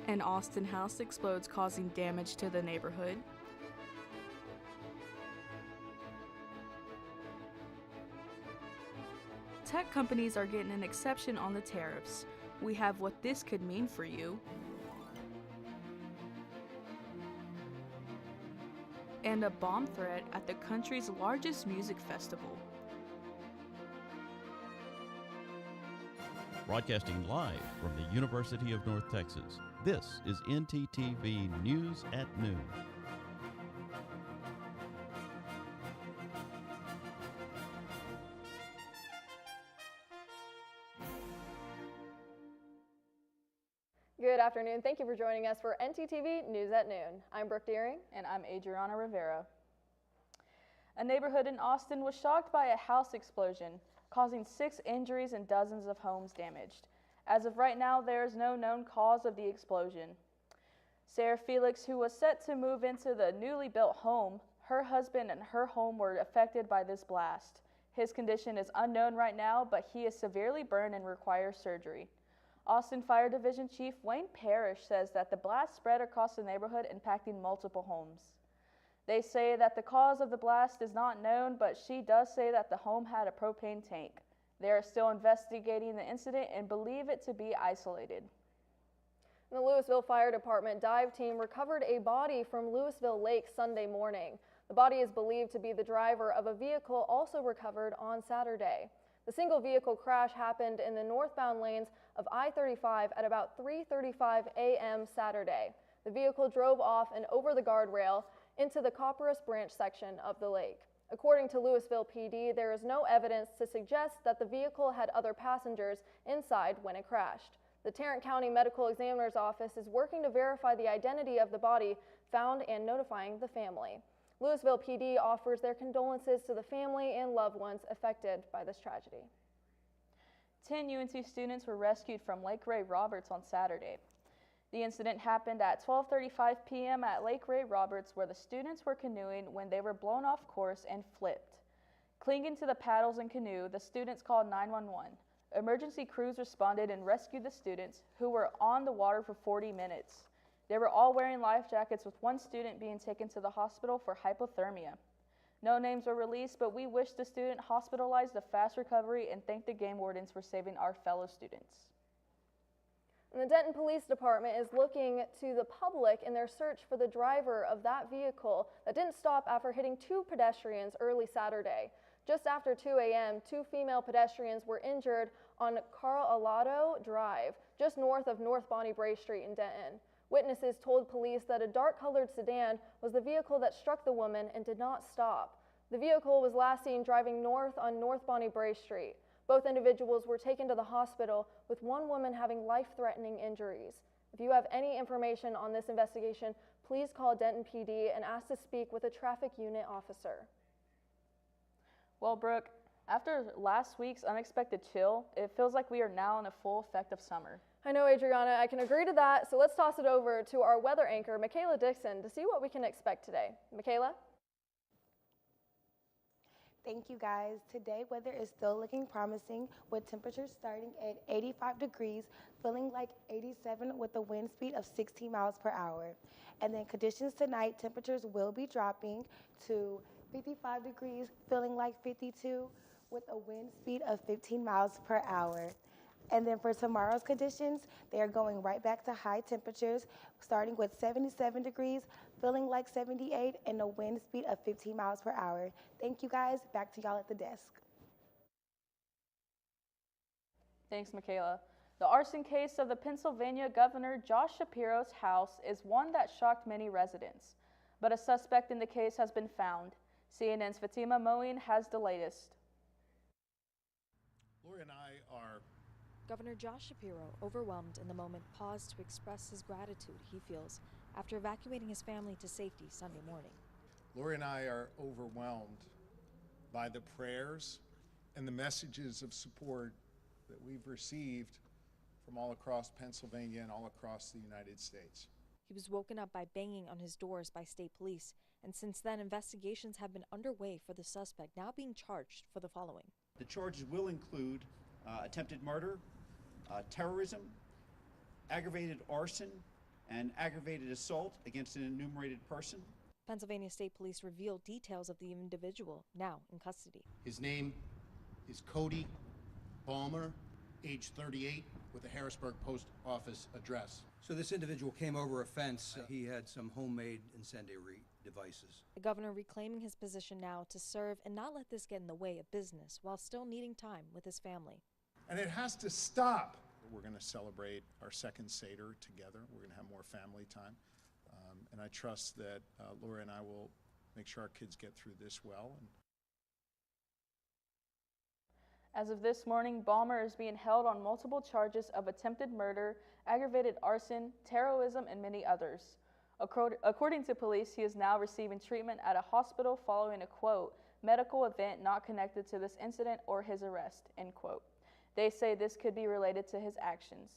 An Austin house explodes, causing damage to the neighborhood. Tech companies are getting an exception on the tariffs. We have what this could mean for you. And a bomb threat at the country's largest music festival. Broadcasting live from the University of North Texas, this is ntTV News at Noon. Good afternoon. Thank you for joining us for ntTV News at Noon. I'm Brooke Deering. And I'm Adriana Rivera. A neighborhood in Austin was shocked by a house explosion, causing 6 injuries and dozens of homes damaged. As of right now, there is no known cause of the explosion. Sarah Felix, who was set to move into the newly built home, her husband and her home were affected by this blast. His condition is unknown right now, but he is severely burned and requires surgery. Austin Fire Division Chief Wayne Parrish says that the blast spread across the neighborhood, impacting multiple homes. They say that the cause of the blast is not known, but she does say that the home had a propane tank. They are still investigating the incident and believe it to be isolated. The Louisville Fire Department dive team recovered a body from Louisville Lake Sunday morning. The body is believed to be the driver of a vehicle also recovered on Saturday. The single vehicle crash happened in the northbound lanes of I-35 at about 3:35 a.m. Saturday. The vehicle drove off and over the guardrail into the Copperas Branch section of the lake. According to Louisville PD, there is no evidence to suggest that the vehicle had other passengers inside when it crashed. The Tarrant County Medical Examiner's Office is working to verify the identity of the body found and notifying the family. Louisville PD offers their condolences to the family and loved ones affected by this tragedy. 10 UNT students were rescued from Lake Ray Roberts on Saturday. The incident happened at 12:35 p.m. at Lake Ray Roberts, where the students were canoeing when they were blown off course and flipped. Clinging to the paddles and canoe, the students called 911. Emergency crews responded and rescued the students, who were on the water for 40 minutes. They were all wearing life jackets, with one student being taken to the hospital for hypothermia. No names were released, but we wish the student hospitalized a fast recovery and thank the game wardens for saving our fellow students. And the Denton Police Department is looking to the public in their search for the driver of that vehicle that didn't stop after hitting 2 pedestrians early Saturday. Just after 2 a.m., 2 female pedestrians were injured on Carl Alado Drive, just north of North Bonnie Bray Street in Denton. Witnesses told police that a dark-colored sedan was the vehicle that struck the woman and did not stop. The vehicle was last seen driving north on North Bonnie Bray Street. Both individuals were taken to the hospital, with one woman having life-threatening injuries. If you have any information on this investigation, please call Denton PD and ask to speak with a traffic unit officer. Well, Brooke, after last week's unexpected chill, it feels like we are now in a full effect of summer. I know, Adriana, I can agree to that, so let's toss it over to our weather anchor, Michaela Dixon, to see what we can expect today. Michaela? Thank you, guys. Today, weather is still looking promising, with temperatures starting at 85 degrees, feeling like 87 with a wind speed of 16 miles per hour. And then conditions tonight, temperatures will be dropping to 55 degrees, feeling like 52 with a wind speed of 15 miles per hour. And then for tomorrow's conditions, they are going right back to high temperatures, starting with 77 degrees, feeling like 78, and a wind speed of 15 miles per hour. Thank you, guys. Back to y'all at the desk. Thanks, Michaela. The arson case of the Pennsylvania Governor Josh Shapiro's house is one that shocked many residents. But a suspect in the case has been found. CNN's Fatima Moeen has the latest. Lori and I are Governor Josh Shapiro, overwhelmed in the moment, paused to express his gratitude he feels after evacuating his family to safety Sunday morning. Lori and I are overwhelmed by the prayers and the messages of support that we've received from all across Pennsylvania and all across the United States. He was woken up by banging on his doors by state police, and since then, investigations have been underway for the suspect, now being charged for the following. The charges will include attempted murder, terrorism, aggravated arson, and aggravated assault against an enumerated person. Pennsylvania State Police revealed details of the individual now in custody. His name is Cody Balmer, age 38, with a Harrisburg Post Office address. So this individual came over a fence. He had some homemade incendiary devices. The governor reclaiming his position now to serve and not let this get in the way of business while still needing time with his family. And it has to stop. We're going to celebrate our second Seder together. We're going to have more family time. And I trust that Laura and I will make sure our kids get through this well. As of this morning, Balmer is being held on multiple charges of attempted murder, aggravated arson, terrorism, and many others. According to police, he is now receiving treatment at a hospital following a, quote, medical event not connected to this incident or his arrest, end quote. They say this could be related to his actions.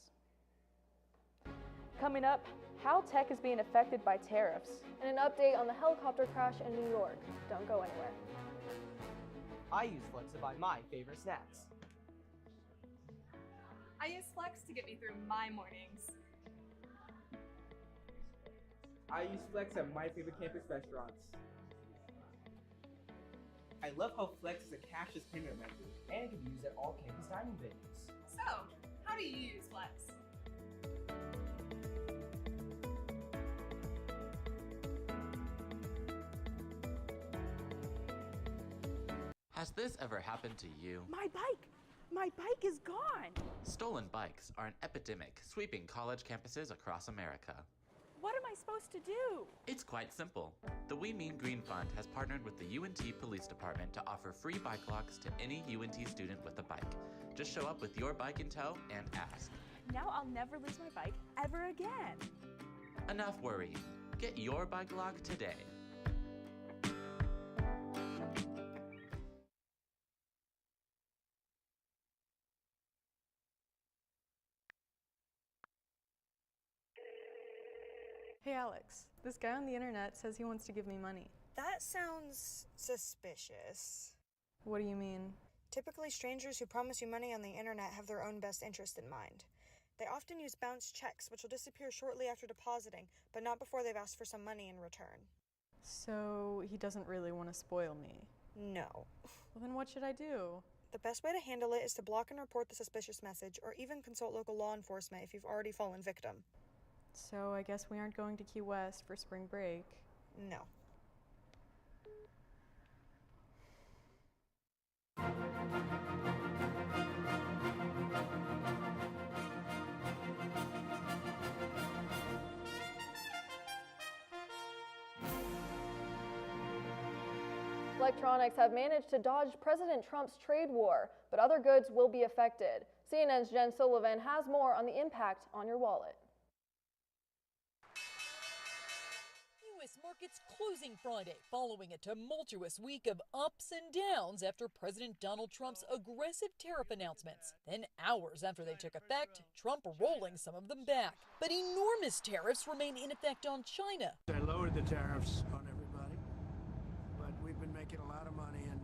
Coming up, how tech is being affected by tariffs. And an update on the helicopter crash in New York. Don't go anywhere. I use Flex to buy my favorite snacks. I use Flex to get me through my mornings. I use Flex at my favorite campus restaurants. I love how Flex is a cashless payment method and can be used at all campus dining venues. So, how do you use Flex? Has this ever happened to you? My bike is gone. Stolen bikes are an epidemic sweeping college campuses across America. What am I supposed to do? It's quite simple. The We Mean Green Fund has partnered with the UNT Police Department to offer free bike locks to any UNT student with a bike. Just show up with your bike in tow and ask. Now I'll never lose my bike ever again. Enough worrying. Get your bike lock today. Hey Alex, this guy on the internet says he wants to give me money. That sounds suspicious. What do you mean? Typically, strangers who promise you money on the internet have their own best interest in mind. They often use bounce checks, which will disappear shortly after depositing, but not before they've asked for some money in return. So he doesn't really want to spoil me? No. Well, then what should I do? The best way to handle it is to block and report the suspicious message, or even consult local law enforcement if you've already fallen victim. So I guess we aren't going to Key West for spring break. No. Electronics have managed to dodge President Trump's trade war, but other goods will be affected. CNN's Jen Sullivan has more on the impact on your wallet. U.S. markets closing Friday following a tumultuous week of ups and downs after President Donald Trump's aggressive tariff announcements. Then hours after they took effect, Trump rolling some of them back. But enormous tariffs remain in effect on China. They lowered the tariffs on everybody, but we've been making a lot of money, and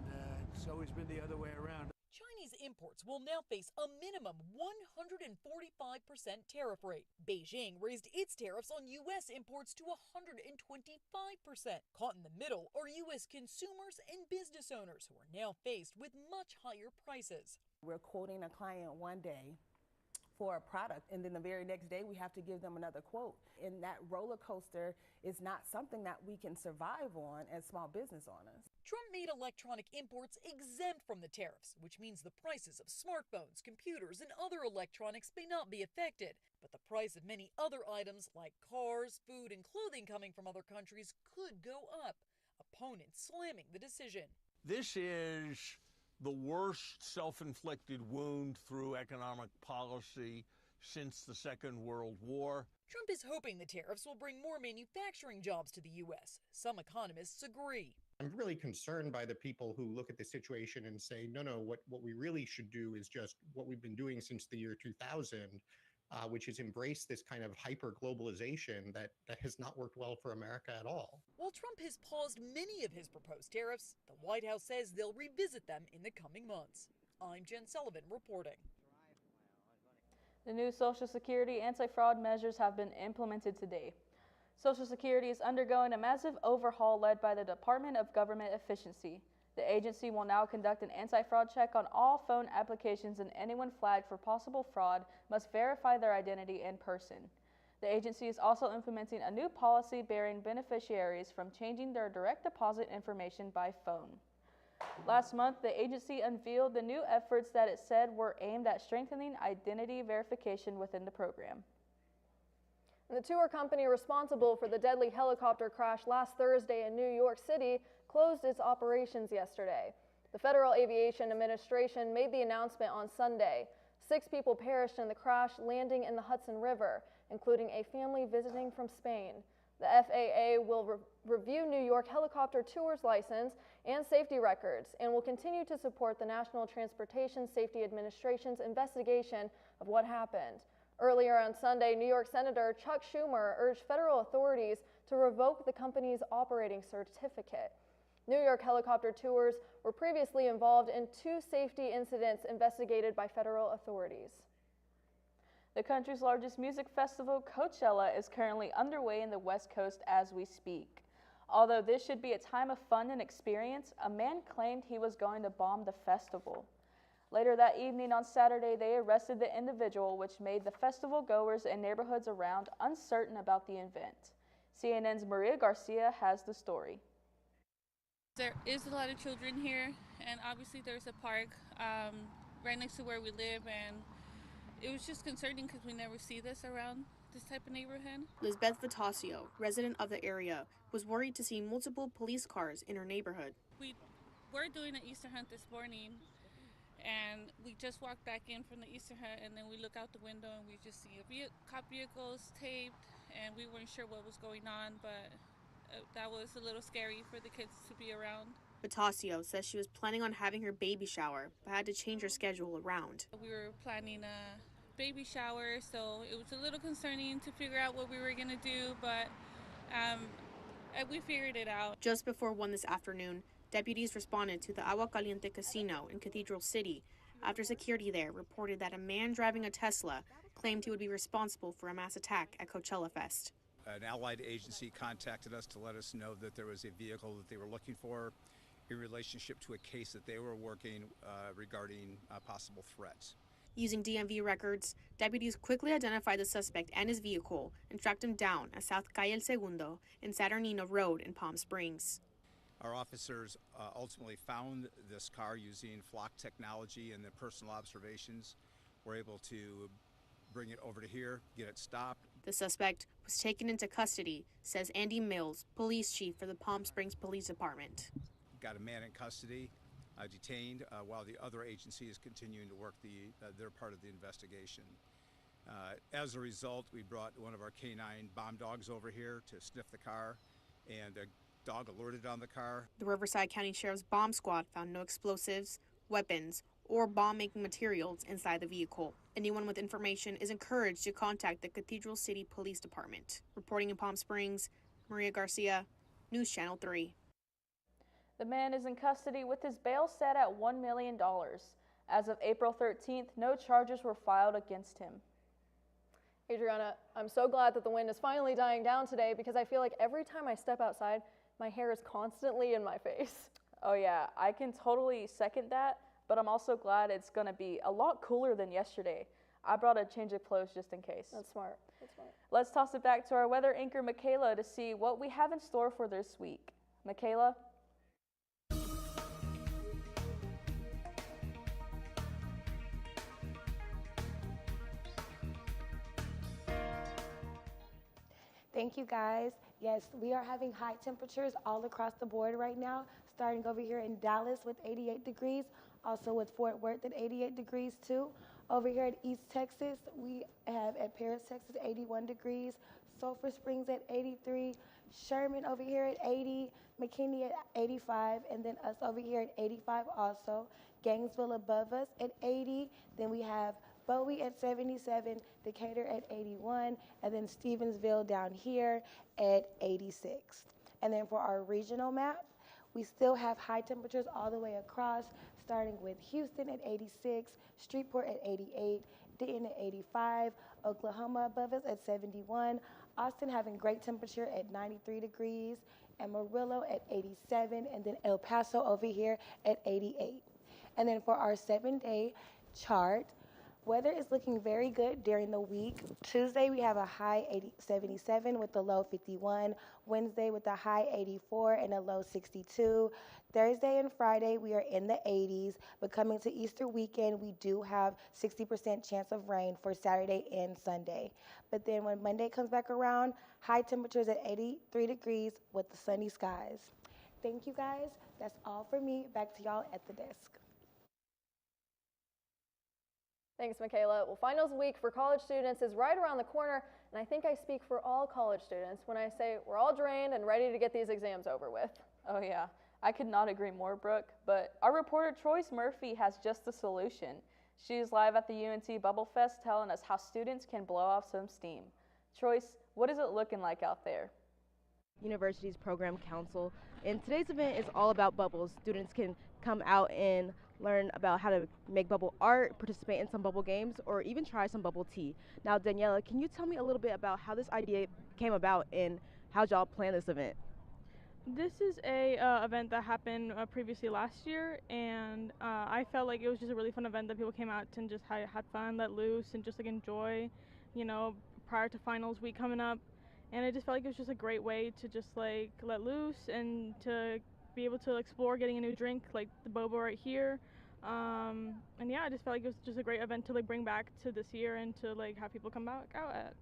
it's always been the other way around. Chinese imports will now face a minimum 145% tariff rate. Beijing raised its tariffs on U.S. imports to 125%. Caught in the middle are U.S. consumers and business owners who are now faced with much higher prices. We're quoting a client one day for a product, and then the very next day we have to give them another quote. And that roller coaster is not something that we can survive on as small business owners. Trump made electronic imports exempt from the tariffs, which means the prices of smartphones, computers, and other electronics may not be affected. But the price of many other items like cars, food, and clothing coming from other countries could go up. Opponents slamming the decision. This is the worst self-inflicted wound through economic policy since the Second World War. Trump is hoping the tariffs will bring more manufacturing jobs to the U.S. Some economists agree. I'm really concerned by the people who look at the situation and say, no, what we really should do is just what we've been doing since the year 2000, which is embrace this kind of hyper-globalization that has not worked well for America at all. While Trump has paused many of his proposed tariffs, the White House says they'll revisit them in the coming months. I'm Jen Sullivan reporting. The new Social Security anti-fraud measures have been implemented today. Social Security is undergoing a massive overhaul led by the Department of Government Efficiency. The agency will now conduct an anti-fraud check on all phone applications, and anyone flagged for possible fraud must verify their identity in person. The agency is also implementing a new policy barring beneficiaries from changing their direct deposit information by phone. Last month, the agency unveiled the new efforts that it said were aimed at strengthening identity verification within the program. And the tour company responsible for the deadly helicopter crash last Thursday in New York City closed its operations yesterday. The Federal Aviation Administration made the announcement on Sunday. 6 people perished in the crash landing in the Hudson River, including a family visiting from Spain. The FAA will review New York helicopter tours license and safety records and will continue to support the National Transportation Safety Administration's investigation of what happened. Earlier on Sunday, New York Senator Chuck Schumer urged federal authorities to revoke the company's operating certificate. New York helicopter tours were previously involved in 2 safety incidents investigated by federal authorities. The country's largest music festival, Coachella, is currently underway in the West Coast as we speak. Although this should be a time of fun and experience, a man claimed he was going to bomb the festival. Later that evening on Saturday, they arrested the individual, which made the festival goers and neighborhoods around uncertain about the event. CNN's Maria Garcia has the story. There is a lot of children here, and obviously there's a park right next to where we live, and it was just concerning because we never see this around this type of neighborhood. Lizbeth Vitasio, resident of the area, was worried to see multiple police cars in her neighborhood. We were doing an Easter hunt this morning, and we just walked back in from the Easter hunt, and then we look out the window and we just see cop vehicles taped, and we weren't sure what was going on, but that was a little scary for the kids to be around. Vitasio says she was planning on having her baby shower, but had to change her schedule around. We were planning a baby shower, so it was a little concerning to figure out what we were going to do, but we figured it out. Just before 1 this afternoon, deputies responded to the Agua Caliente Casino in Cathedral City after security there reported that a man driving a Tesla claimed he would be responsible for a mass attack at Coachella Fest. An allied agency contacted us to let us know that there was a vehicle that they were looking for in relationship to a case that they were working regarding possible threats. Using DMV records, deputies quickly identified the suspect and his vehicle and tracked him down at South Calle El Segundo and Saturnino Road in Palm Springs. Our officers ultimately found this car using flock technology and the personal observations. We're able to bring it over to here, get it stopped. The suspect was taken into custody, says Andy Mills, police chief for the Palm Springs Police Department. Got a man in custody, detained, while the other agency is continuing to work their part of the investigation. As a result, we brought one of our canine bomb dogs over here to sniff the car, and the dog alerted on the car. The Riverside County Sheriff's bomb squad found no explosives, weapons, or bomb-making materials inside the vehicle. Anyone with information is encouraged to contact the Cathedral City Police Department. Reporting in Palm Springs, Maria Garcia, News Channel 3. The man is in custody with his bail set at $1 million. As of April 13th, no charges were filed against him. Adriana, I'm so glad that the wind is finally dying down today because I feel like every time I step outside, my hair is constantly in my face. Oh yeah, I can totally second that, but I'm also glad it's going to be a lot cooler than yesterday. I brought a change of clothes just in case. That's smart. That's smart. Let's toss it back to our weather anchor, Michaela, to see what we have in store for this week. Michaela? Thank you, guys. Yes, we are having high temperatures all across the board right now, starting over here in Dallas with 88 degrees, also with Fort Worth at 88 degrees too. Over here at East Texas, we have at Paris, Texas, 81 degrees, Sulphur Springs at 83, Sherman over here at 80, McKinney at 85, and then us over here at 85 also. Gainesville above us at 80, then we have Bowie at 77, Decatur at 81, and then Stevensville down here at 86. And then for our regional map, We still have high temperatures all the way across, starting with Houston at 86, Shreveport at 88, Dayton at 85, Oklahoma above us at 71, Austin having great temperature at 93 degrees, Amarillo at 87, and then El Paso over here at 88. And then for our 7-day chart, weather is looking very good during the week. Tuesday, we have a high 77 with a low 51. Wednesday with a high 84 and a low 62. Thursday and Friday, we are in the 80s. But coming to Easter weekend, we do have 60% chance of rain for Saturday and Sunday. But then when Monday comes back around, high temperatures at 83 degrees with the sunny skies. Thank you, guys. That's all for me. Back to y'all at the desk. Thanks, Michaela. Well, finals week for college students is right around the corner, and I think I speak for all college students when I say we're all drained and ready to get these exams over with. Oh yeah, I could not agree more, Brooke, but our reporter Troyce Murphy has just the solution. She's live at the UNT Bubble Fest telling us how students can blow off some steam. Troyce, what is it looking like out there? University's Program Council, and today's event is all about bubbles. Students can come out and learn about how to make bubble art, participate in some bubble games, or even try some bubble tea. Now, Daniela, can you tell me a little bit about how this idea came about and how y'all plan this event? This is a event that happened previously last year, and I felt like it was just a really fun event that people came out and just had fun, let loose, and just like enjoy, you know, prior to finals week coming up. And I just felt like it was just a great way to just like let loose and to be able to explore getting a new drink like the boba right here. And yeah, I just felt like it was just a great event to like bring back to this year and to like have people come back out at.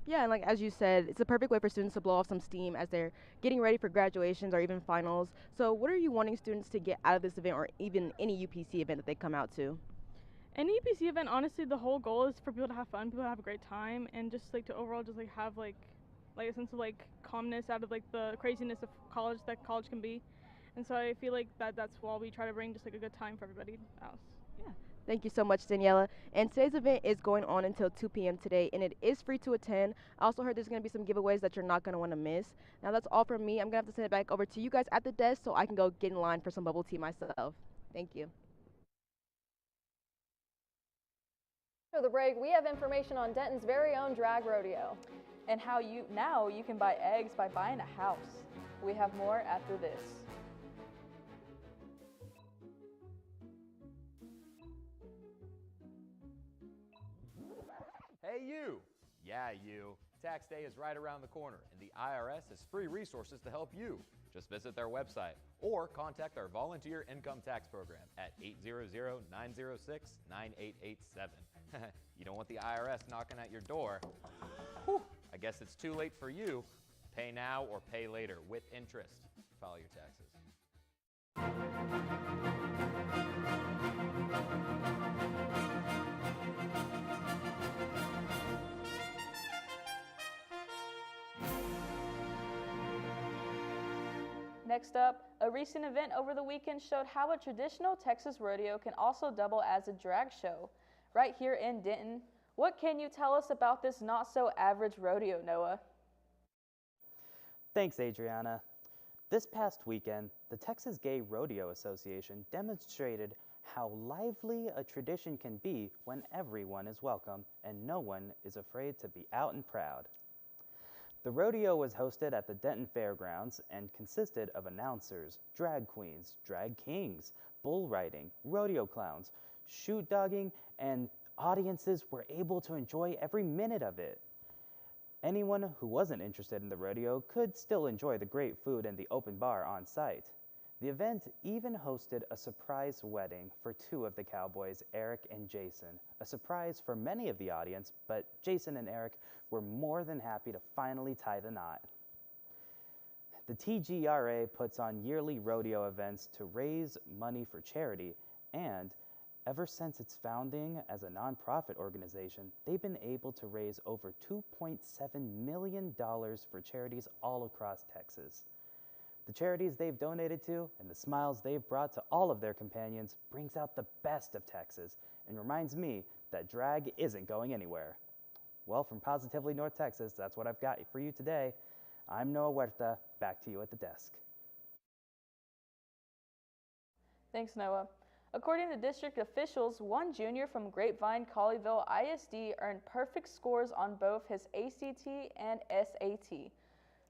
Yeah, and like as you said, it's a perfect way for students to blow off some steam as they're getting ready for graduations or even finals. So what are you wanting students to get out of this event or even any UPC event that they come out to? Any UPC event, honestly, the whole goal is for people to have fun, people to have a great time, and just like to overall just like have like a sense of like calmness out of like the craziness of college that college can be. And so I feel like that's why we try to bring just like a good time for everybody else. Yeah. Thank you so much, Daniela. And today's event is going on until 2 p.m. today, and it is free to attend. I also heard there's going to be some giveaways that you're not going to want to miss. Now that's all from me. I'm going to have to send it back over to you guys at the desk so I can go get in line for some bubble tea myself. Thank you. For the break, we have information on Denton's very own drag rodeo. And how you can buy eggs by buying a house. We have more after this. Hey you! Yeah, you. Tax day is right around the corner, and the IRS has free resources to help you. Just visit their website or contact our volunteer income tax program at 800-906-9887. You don't want the IRS knocking at your door. Whew, I guess it's too late for you. Pay now or pay later with interest. File your taxes. Next up, a recent event over the weekend showed how a traditional Texas rodeo can also double as a drag show. Right here in Denton, what can you tell us about this not-so-average rodeo, Noah? Thanks, Adriana. This past weekend, the Texas Gay Rodeo Association demonstrated how lively a tradition can be when everyone is welcome and no one is afraid to be out and proud. The rodeo was hosted at the Denton Fairgrounds and consisted of announcers, drag queens, drag kings, bull riding, rodeo clowns, shoot dogging, and audiences were able to enjoy every minute of it. Anyone who wasn't interested in the rodeo could still enjoy the great food and the open bar on site. The event even hosted a surprise wedding for two of the cowboys, Eric and Jason. A surprise for many of the audience, but Jason and Eric were more than happy to finally tie the knot. The TGRA puts on yearly rodeo events to raise money for charity, and ever since its founding as a nonprofit organization, they've been able to raise over $2.7 million for charities all across Texas. The charities they've donated to and the smiles they've brought to all of their companions brings out the best of Texas and reminds me that drag isn't going anywhere. Well, from Positively North Texas, that's what I've got for you today. I'm Noah Huerta, back to you at the desk. Thanks, Noah. According to district officials, one junior from Grapevine Colleyville ISD earned perfect scores on both his ACT and SAT.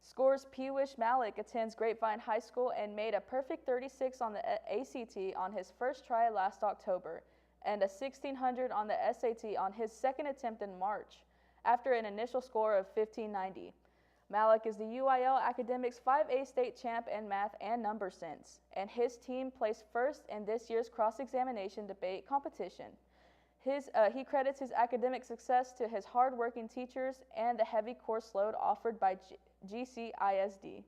Scores Pewish Malik attends Grapevine High School and made a perfect 36 on the ACT on his first try last October, and a 1600 on the SAT on his second attempt in March, after an initial score of 1590. Malik is the UIL Academics 5A state champ in math and number sense, and his team placed first in this year's cross-examination debate competition. He credits his academic success to his hard-working teachers and the heavy course load offered by GCISD.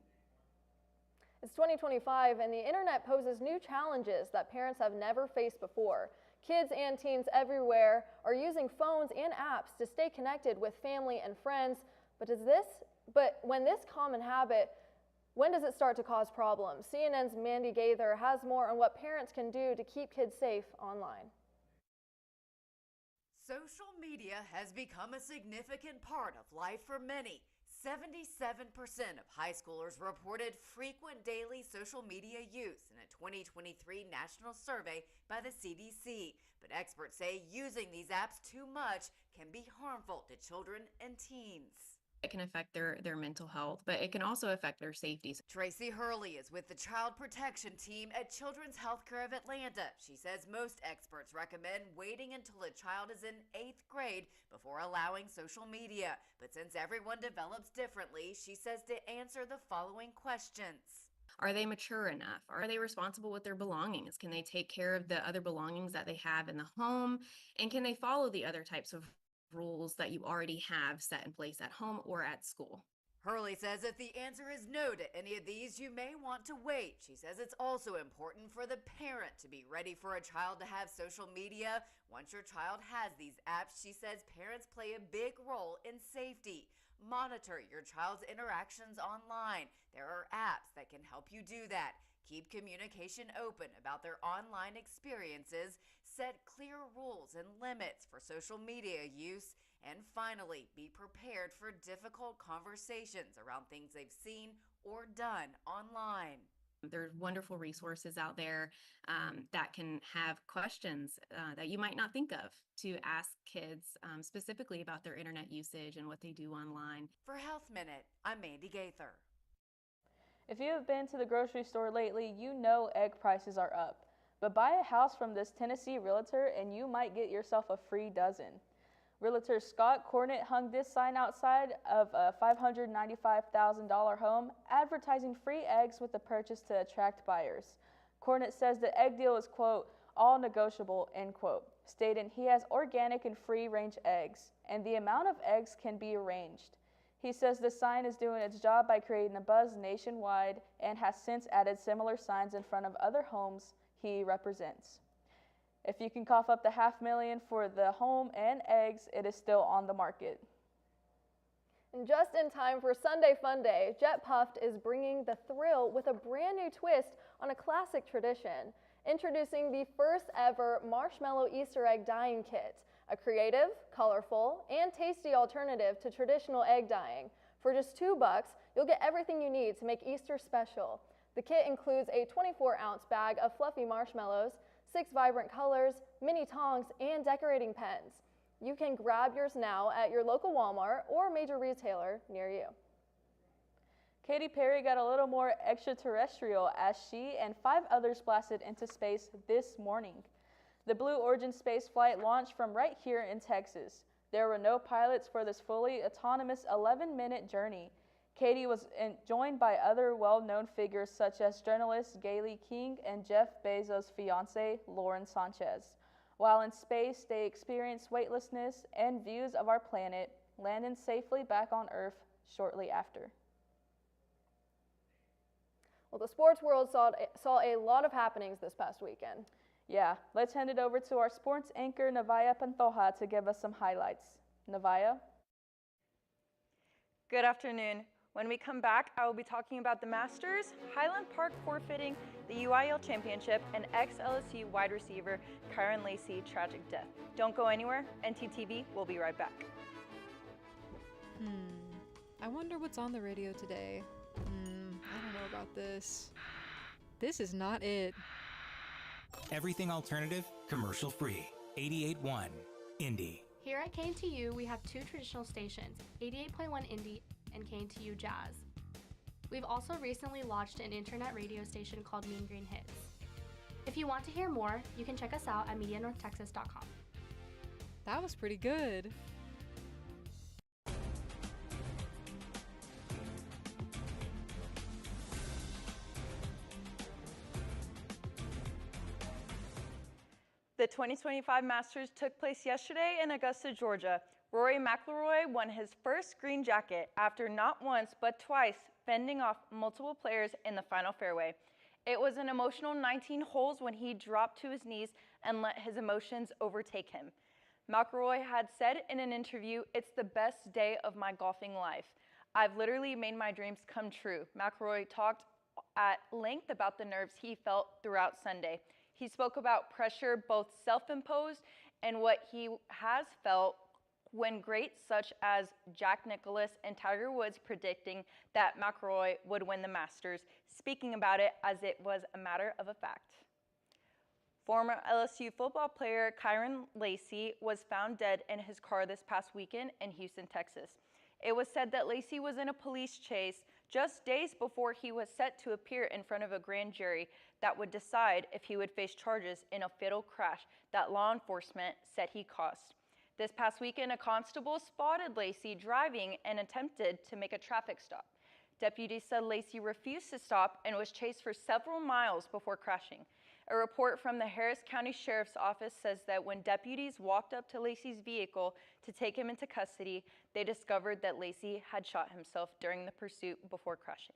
It's 2025, and the internet poses new challenges that parents have never faced before. Kids and teens everywhere are using phones and apps to stay connected with family and friends, but when this common habit, when does it start to cause problems? CNN's Mandy Gaither has more on what parents can do to keep kids safe online. Social media has become a significant part of life for many. 77% of high schoolers reported frequent daily social media use in a 2023 national survey by the CDC. But experts say using these apps too much can be harmful to children and teens. It can affect their mental health, but it can also affect their safety. Tracy Hurley is with the Child Protection Team at Children's Healthcare of Atlanta. She says most experts recommend waiting until a child is in 8th grade before allowing social media. But since everyone develops differently, she says to answer the following questions. Are they mature enough? Are they responsible with their belongings? Can they take care of the other belongings that they have in the home? And can they follow the other types of rules that you already have set in place at home or at school? Hurley says if the answer is no to any of these, you may want to wait. She says it's also important for the parent to be ready for a child to have social media. Once your child has these apps, she says parents play a big role in safety. Monitor your child's interactions online. There are apps that can help you do that. Keep communication open about their online experiences. Set clear rules and limits for social media use. And finally, be prepared for difficult conversations around things they've seen or done online. There's wonderful resources out there that can have questions that you might not think of to ask kids specifically about their internet usage and what they do online. For Health Minute, I'm Mandy Gaither. If you have been to the grocery store lately, you know egg prices are up. But buy a house from this Tennessee realtor and you might get yourself a free dozen. Realtor Scott Cornett hung this sign outside of a $595,000 home advertising free eggs with the purchase to attract buyers. Cornett says the egg deal is, quote, all negotiable, end quote, stating he has organic and free-range eggs, and the amount of eggs can be arranged. He says the sign is doing its job by creating a buzz nationwide and has since added similar signs in front of other homes he represents. If you can cough up the $500,000 for the home and eggs, it is still on the market. And just in time for Sunday Fun Day, Jet Puffed is bringing the thrill with a brand new twist on a classic tradition. Introducing the first ever marshmallow Easter egg dyeing kit, a creative, colorful, and tasty alternative to traditional egg dyeing. For just $2, you'll get everything you need to make Easter special. The kit includes a 24-ounce bag of fluffy marshmallows, 6 vibrant colors, mini tongs, and decorating pens. You can grab yours now at your local Walmart or major retailer near you. Katy Perry got a little more extraterrestrial as she and 5 others blasted into space this morning. The Blue Origin space flight launched from right here in Texas. There were no pilots for this fully autonomous 11-minute journey. Katy was joined by other well-known figures such as journalist Gayle King and Jeff Bezos' fiancée, Lauren Sanchez. While in space, they experienced weightlessness and views of our planet, landing safely back on Earth shortly after. Well, the sports world saw a lot of happenings this past weekend. Yeah, let's hand it over to our sports anchor, Navaya Pantoja, to give us some highlights. Navaya? Good afternoon. When we come back, I will be talking about the Masters, Highland Park forfeiting the UIL Championship, and ex-LSU wide receiver Kyron Lacey tragic death. Don't go anywhere. ntTV will be right back. I wonder what's on the radio today. I don't know about this. This is not it. Everything alternative, commercial free. 88.1 Indie. Here at KNTU, we have two traditional stations, 88.1 Indie and KNTU Jazz. We've also recently launched an internet radio station called Mean Green Hits. If you want to hear more, you can check us out at MediaNorthTexas.com. That was pretty good. The 2025 Masters took place yesterday in Augusta, Georgia. Rory McIlroy won his first green jacket after not once but twice fending off multiple players in the final fairway. It was an emotional 19 holes when he dropped to his knees and let his emotions overtake him. McIlroy had said in an interview, "It's the best day of my golfing life. I've literally made my dreams come true." McIlroy talked at length about the nerves he felt throughout Sunday. He spoke about pressure, both self-imposed and what he has felt when greats such as Jack Nicklaus and Tiger Woods predicting that McIlroy would win the Masters, speaking about it as it was a matter of a fact. Former LSU football player Kyron Lacey was found dead in his car this past weekend in Houston, Texas. It was said that Lacey was in a police chase just days before he was set to appear in front of a grand jury that would decide if he would face charges in a fatal crash that law enforcement said he caused. This past weekend, a constable spotted Lacey driving and attempted to make a traffic stop. Deputies said Lacey refused to stop and was chased for several miles before crashing. A report from the Harris County Sheriff's Office says that when deputies walked up to Lacey's vehicle to take him into custody, they discovered that Lacey had shot himself during the pursuit before crashing.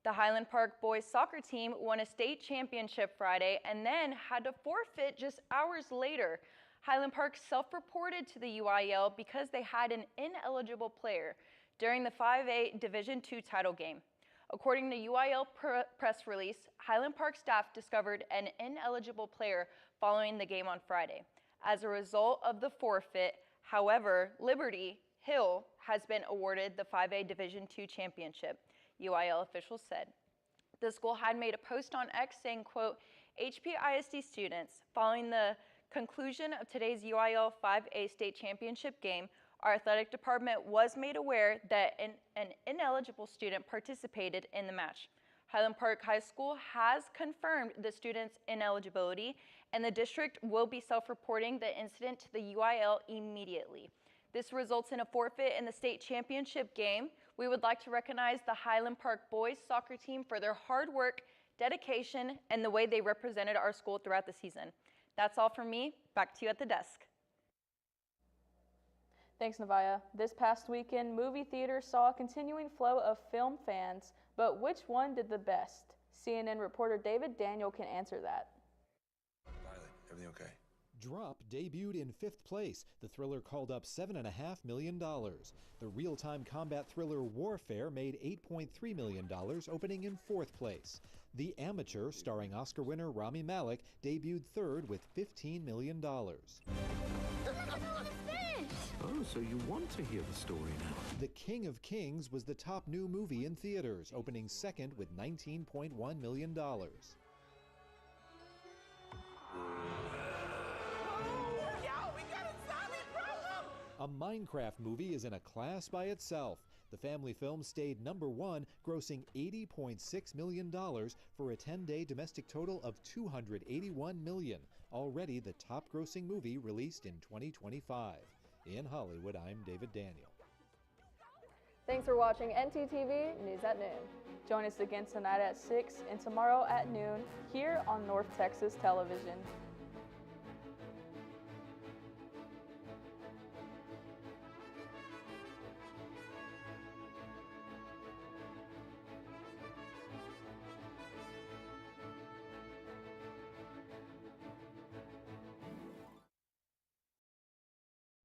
The Highland Park boys soccer team won a state championship Friday and then had to forfeit just hours later. Highland Park self-reported to the UIL because they had an ineligible player during the 5A Division II title game. According to UIL press release, Highland Park staff discovered an ineligible player following the game on Friday. As a result of the forfeit, however, Liberty Hill has been awarded the 5A Division II championship, UIL officials said. The school had made a post on X saying, quote, HPISD students, following the conclusion of today's UIL 5A state championship game, our athletic department was made aware that an ineligible student participated in the match. Highland Park High School has confirmed the student's ineligibility, and the district will be self-reporting the incident to the UIL immediately. This results in a forfeit in the state championship game. We would like to recognize the Highland Park boys soccer team for their hard work, dedication, and the way they represented our school throughout the season. That's all from me. Back to you at the desk. Thanks, Navaya. This past weekend, movie theaters saw a continuing flow of film fans, but which one did the best? CNN reporter David Daniel can answer that. Violet, everything okay? Drop debuted in 5th place. The thriller called up $7.5 million. The real-time combat thriller Warfare made $8.3 million, opening in 4th place. The Amateur, starring Oscar winner Rami Malek, debuted 3rd with $15 million. Oh, so you want to hear the story now? The King of Kings was the top new movie in theaters, opening 2nd with $19.1 million. A Minecraft movie is in a class by itself. The family film stayed #1, grossing $80.6 million for a 10-day domestic total of $281 million, already the top-grossing movie released in 2025. In Hollywood, I'm David Daniel. Thanks for watching ntTV News at Noon. Join us again tonight at 6 and tomorrow at noon here on North Texas Television.